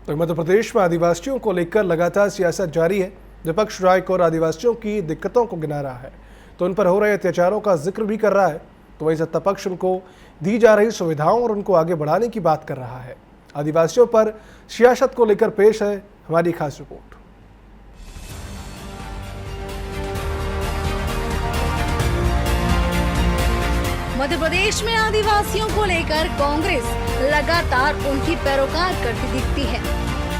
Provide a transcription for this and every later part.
तो मध्य प्रदेश में आदिवासियों को लेकर लगातार सियासत जारी है। विपक्ष राज्य और आदिवासियों की दिक्कतों को गिना रहा है तो उन पर हो रहे अत्याचारों का जिक्र भी कर रहा है, तो वहीं सत्ता पक्ष उनको दी जा रही सुविधाओं और उनको आगे बढ़ाने की बात कर रहा है। आदिवासियों पर सियासत को लेकर पेश है हमारी खास रिपोर्ट। मध्य प्रदेश में आदिवासियों को लेकर कांग्रेस लगातार उनकी पैरोकार करती दिखती है।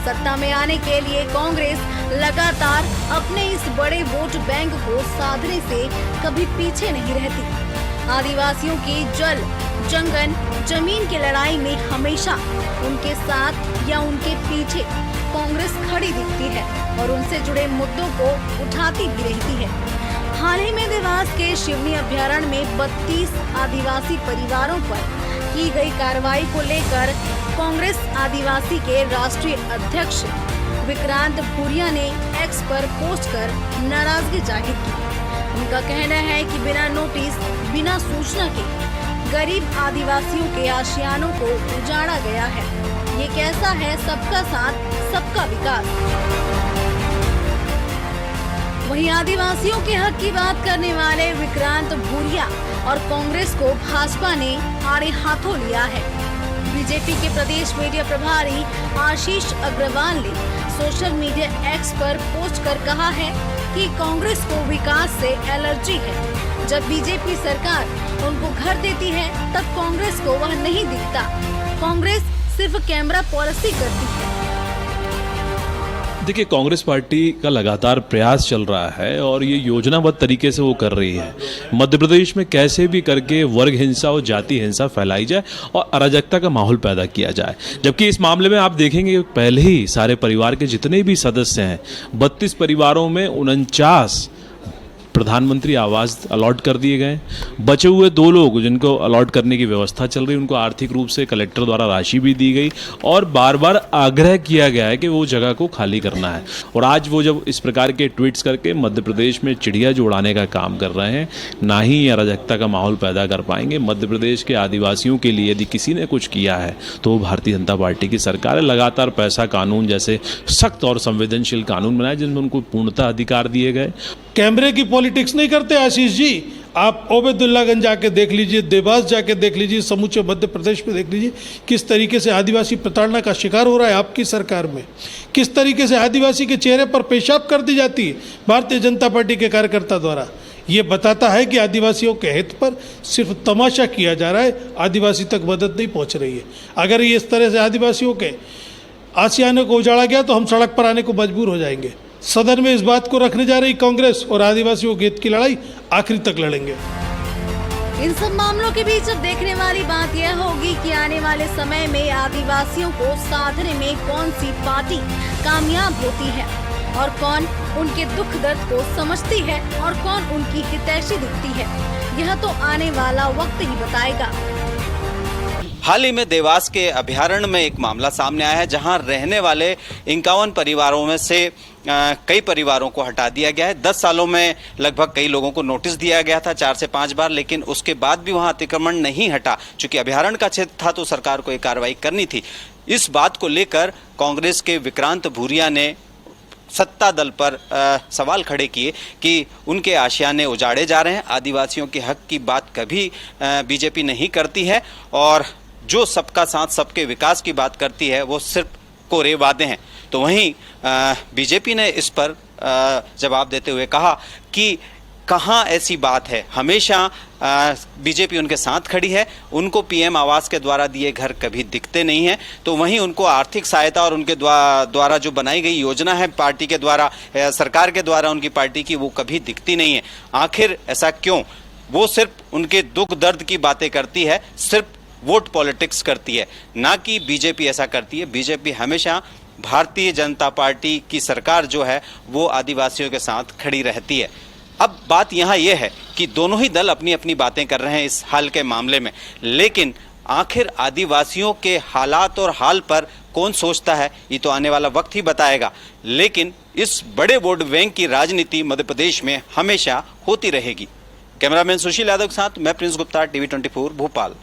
सत्ता में आने के लिए कांग्रेस लगातार अपने इस बड़े वोट बैंक को साधने से कभी पीछे नहीं रहती। आदिवासियों की जल, जंगल, जमीन की लड़ाई में हमेशा उनके साथ या उनके पीछे कांग्रेस खड़ी दिखती है और उनसे जुड़े मुद्दों को उठाती भी रहती है। हाल ही में देवास के शिवनी अभयारण्य में 32 आदिवासी परिवारों पर की गई कार्रवाई को लेकर कांग्रेस आदिवासी के राष्ट्रीय अध्यक्ष विक्रांत भूरिया ने एक्स पर पोस्ट कर नाराजगी जाहिर की। उनका कहना है कि बिना नोटिस, बिना सूचना के गरीब आदिवासियों के आशियानों को उजाड़ा गया है। ये कैसा है सबका साथ, सबका विकास। वहीं आदिवासियों के हक की बात करने वाले विक्रांत भूरिया और कांग्रेस को भाजपा ने आड़े हाथों लिया है। बीजेपी के प्रदेश मीडिया प्रभारी आशीष अग्रवाल ने सोशल मीडिया एक्स पर पोस्ट कर कहा है कि कांग्रेस को विकास से एलर्जी है। जब बीजेपी सरकार उनको घर देती है तब कांग्रेस को वह नहीं दिखता। कांग्रेस सिर्फ कैमरा पॉलिसी करती है। देखिए, कांग्रेस पार्टी का लगातार प्रयास चल रहा है और ये योजनाबद्ध तरीके से वो कर रही है। मध्य प्रदेश में कैसे भी करके वर्ग हिंसा और जाति हिंसा फैलाई जाए और अराजकता का माहौल पैदा किया जाए। जबकि इस मामले में आप देखेंगे पहले ही सारे परिवार के जितने भी सदस्य हैं, 32 परिवारों में 49 प्रधानमंत्री आवास अलॉट कर दिए गए। बचे हुए 2 लोग जिनको अलॉट करने की व्यवस्था चल रही है, उनको आर्थिक रूप से कलेक्टर द्वारा राशि भी दी गई और बार बार आग्रह किया गया है कि वो जगह को खाली करना है। और आज वो जब इस प्रकार के ट्वीट्स करके मध्य प्रदेश में चिड़िया जो उड़ाने का काम कर रहे हैं, ना ही अराजकता का माहौल पैदा कर पाएंगे। मध्य प्रदेश के आदिवासियों के लिए यदि किसी ने कुछ किया है तो वो भारतीय जनता पार्टी की सरकार है। लगातार पैसा कानून जैसे सख्त और संवेदनशील कानून बनाए जिनमें उनको पूर्णतः अधिकार दिए गए। कैमरे की पॉलिटिक्स नहीं करते आशीष जी। आप ओबेदुल्लागंज जाके देख लीजिए, देवास जाके देख लीजिए, समूचे मध्य प्रदेश में देख लीजिए किस तरीके से आदिवासी प्रताड़ना का शिकार हो रहा है आपकी सरकार में। किस तरीके से आदिवासी के चेहरे पर पेशाब कर दी जाती है भारतीय जनता पार्टी के कार्यकर्ता द्वारा। ये बताता है कि आदिवासियों के हित पर सिर्फ तमाशा किया जा रहा है, आदिवासी तक मदद नहीं पहुँच रही है। अगर ये इस तरह से आदिवासियों के आशियाने को उजाड़ा गया तो हम सड़क पर आने को मजबूर हो जाएंगे। सदन में इस बात को रखने जा रही कांग्रेस और आदिवासियों के हित की लड़ाई आखिरी तक लड़ेंगे। इन सब मामलों के बीच अब देखने वाली बात यह होगी कि आने वाले समय में आदिवासियों को साधने में कौन सी पार्टी कामयाब होती है और कौन उनके दुख दर्द को समझती है और कौन उनकी हितैषी दिखती है। यह तो आने वाला वक्त ही बताएगा। हाल ही में देवास के अभयारण्य में एक मामला सामने आया है जहां रहने वाले 51 परिवारों में से कई परिवारों को हटा दिया गया है। 10 सालों में लगभग कई लोगों को नोटिस दिया गया था 4 से 5 बार, लेकिन उसके बाद भी वहां अतिक्रमण नहीं हटा। चूंकि अभयारण्य का क्षेत्र था तो सरकार को एक कार्रवाई करनी थी। इस बात को लेकर कांग्रेस के विक्रांत भूरिया ने सत्ता दल पर सवाल खड़े किए कि उनके आशियाने उजाड़े जा रहे हैं। आदिवासियों के हक की बात कभी बीजेपी नहीं करती है और जो सबका साथ, सबके विकास की बात करती है वो सिर्फ कोरे वादे हैं। तो वहीं बीजेपी ने इस पर जवाब देते हुए कहा कि कहाँ ऐसी बात है, हमेशा बीजेपी उनके साथ खड़ी है। उनको पीएम आवास के द्वारा दिए घर कभी दिखते नहीं हैं, तो वहीं उनको आर्थिक सहायता और उनके द्वारा जो बनाई गई योजना है पार्टी के द्वारा, सरकार के द्वारा उनकी पार्टी की, वो कभी दिखती नहीं है। आखिर ऐसा क्यों? वो सिर्फ उनके दुख दर्द की बातें करती है, सिर्फ वोट पॉलिटिक्स करती है, ना कि बीजेपी ऐसा करती है। बीजेपी हमेशा भारतीय जनता पार्टी की सरकार जो है वो आदिवासियों के साथ खड़ी रहती है। अब बात यहाँ ये है कि दोनों ही दल अपनी अपनी बातें कर रहे हैं इस हाल के मामले में, लेकिन आखिर आदिवासियों के हालात और हाल पर कौन सोचता है ये तो आने वाला वक्त ही बताएगा। लेकिन इस बड़े वोट बैंक की राजनीति मध्य प्रदेश में हमेशा होती रहेगी। कैमरामैन सुशील यादव के साथ मैं प्रिंस गुप्ता, TV 24 भोपाल।